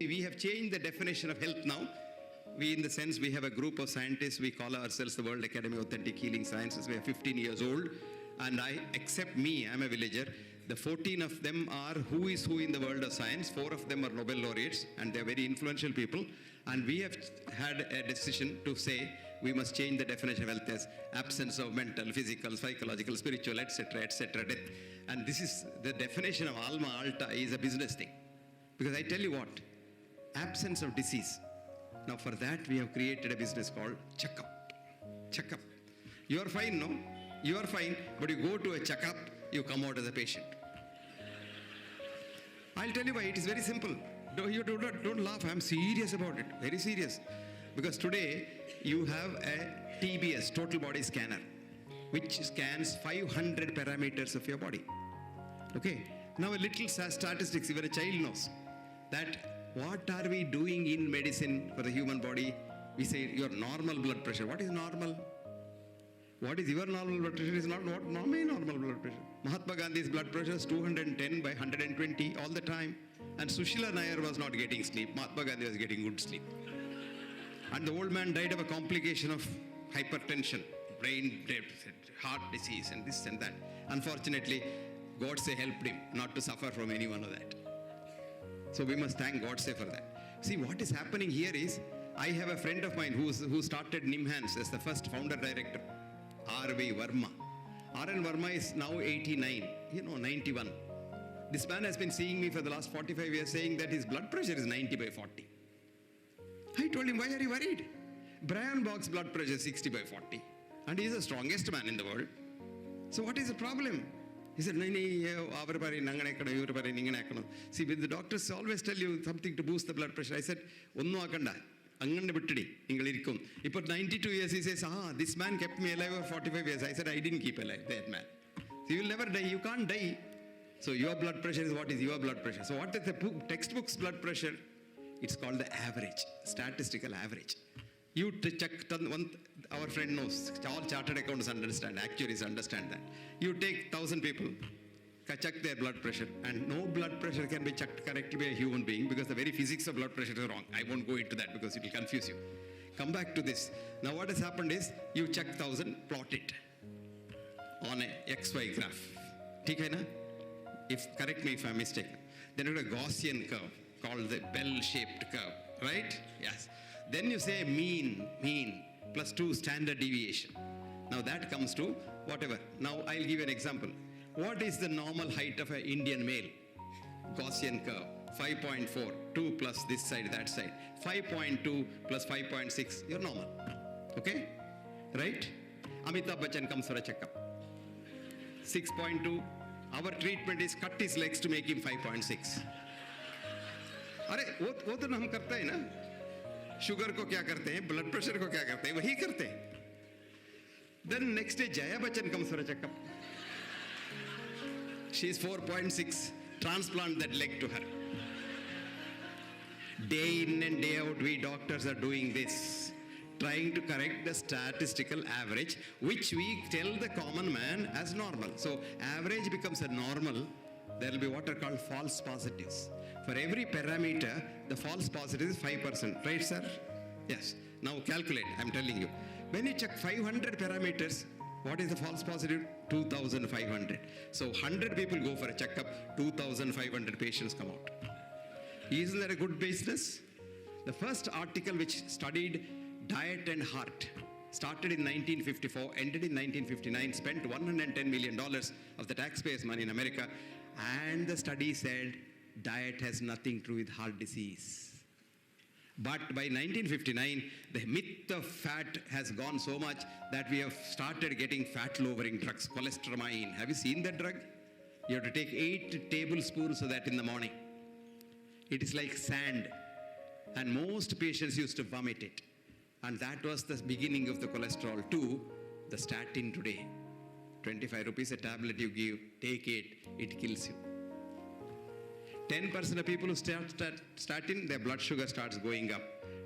We have changed the definition of health now. In the sense, we have a group of scientists. We call ourselves the World Academy of Authentic Healing Sciences. We are 15 years old. And except me, I'm a villager. The 14 of them are who is who in the world of science. 4 of them are Nobel laureates, and they're very influential people. And we have had a decision to say we must change the definition of health as absence of mental, physical, psychological, spiritual, etc., etc., death. And this is the definition of Alma Alta is a business thing. Because I tell you what, absence of disease. Now for that we have created a business called checkup. Checkup. You are fine, no? You are fine, but you go to a checkup, you come out as a patient. I'll tell you why. It is very simple. Don't laugh. I'm serious about it. Very serious. Because today you have a TBS, total body scanner, which scans 500 parameters of your body. Okay. Now a little statistics, even a child knows that what are we doing in medicine for the human body? We say your normal blood pressure. What is normal? What is your normal blood pressure is not what my normal blood pressure. Mahatma Gandhi's blood pressure is 210 by 120 all the time. And Sushila Nair was not getting sleep. Mahatma Gandhi was getting good sleep. And the old man died of a complication of hypertension, brain death, heart disease, and this and that. Unfortunately, Godse helped him not to suffer from any one of that. So we must thank Godse for that. See, what is happening here is, I have a friend of mine who started Nimhans as the first founder director, R.V. Verma. R.N. Verma is now 89, 91. This man has been seeing me for the last 45 years saying that his blood pressure is 90 by 40. I told him, why are you worried? Brian Bach's blood pressure is 60 by 40. And he is the strongest man in the world. So what is the problem? He said, see, the doctors always tell you something to boost the blood pressure. I said, ఇప్పుడు 92 years, he says, this man kept me alive for 45 years. I said, I didn't keep alive that man. So you will never die. You can't die. So your blood pressure is what is your blood pressure. So what is the textbook's blood pressure? It's called the average, statistical average. You check, our friend knows, all chartered accountants understand, actuaries understand that. You take 1,000 people, check their blood pressure, and no blood pressure can be checked correctly by a human being because the very physics of blood pressure is wrong. I won't go into that because it will confuse you. Come back to this. Now what has happened is, you check 1,000, plot it on a XY graph. Correct me if I'm mistaken. Then you have a Gaussian curve called the bell-shaped curve, right? Yes. Then you say mean, plus 2 standard deviation. Now that comes to whatever. Now I'll give you an example. What is the normal height of an Indian male? Gaussian curve, 5.4, 2 plus this side, that side. 5.2 plus 5.6, you're normal. Okay? Right? Amitabh Bachchan comes for a checkup. 6.2. Our treatment is cut his legs to make him 5.6. वो तो हम करते हैं ना. Sugar को क्या करते हैं, ब्लड प्रेशर को क्या करते हैं, वही करते हैं. Then next day Jaya Bachchan comes for a checkup. She is 4.6. Transplant that leg to her. Day in and day out, we doctors are doing this, trying to correct the statistical average, which we tell the common man as normal. So average becomes a normal. There will be what are called false positives. For every parameter, the false positive is 5%. Right, sir? Yes. Now calculate, I'm telling you. When you check 500 parameters, what is the false positive? 2,500. So 100 people go for a checkup, 2,500 patients come out. Isn't that a good business? The first article which studied diet and heart started in 1954, ended in 1959, spent $110 million of the taxpayers' money in America, and the study said diet has nothing to do with heart disease. But by 1959, the myth of fat has gone so much that we have started getting fat-lowering drugs, cholesterol. Have you seen that drug? You have to take 8 tablespoons of that in the morning. It is like sand, and most patients used to vomit it. And that was the beginning of the cholesterol too, the statin today. 25 rupees a tablet you give, take it, it kills you. 10% of people who start statin, their blood sugar starts going up.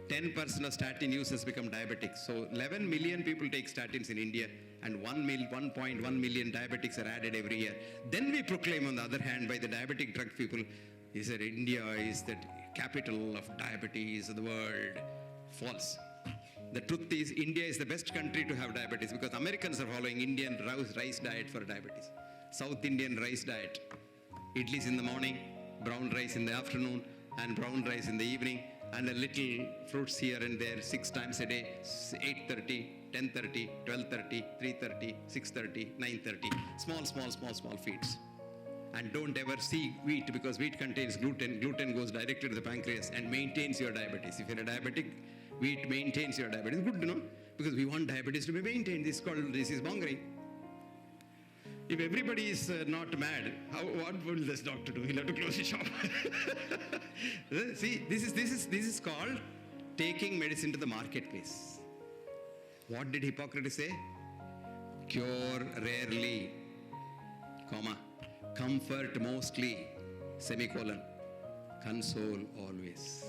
10% of statin users become diabetic. So 11 million people take statins in India, and 1.1 million diabetics are added every year. Then we proclaim, on the other hand, by the diabetic drug people, He said India is the capital of diabetes of the world. False. The truth is, India is the best country to have diabetes because Americans are following Indian rice diet for diabetes. South Indian rice diet. Idlis in the morning, brown rice in the afternoon, and brown rice in the evening, and a little fruits here and there 6 times a day, 8:30, 10:30, 12:30, 3:30, 6:30, 9:30. Small feeds. And don't ever see wheat because wheat contains gluten. Gluten goes directly to the pancreas and maintains your diabetes. If you're a diabetic, wheat maintains your diabetes. Good to know because we want diabetes to be maintained. This is called disease mongering. If everybody is not mad, what will this doctor do? He'll have to close his shop. See, this is called taking medicine to the marketplace. What did Hippocrates say? Cure rarely, comma, comfort mostly, semicolon, console always.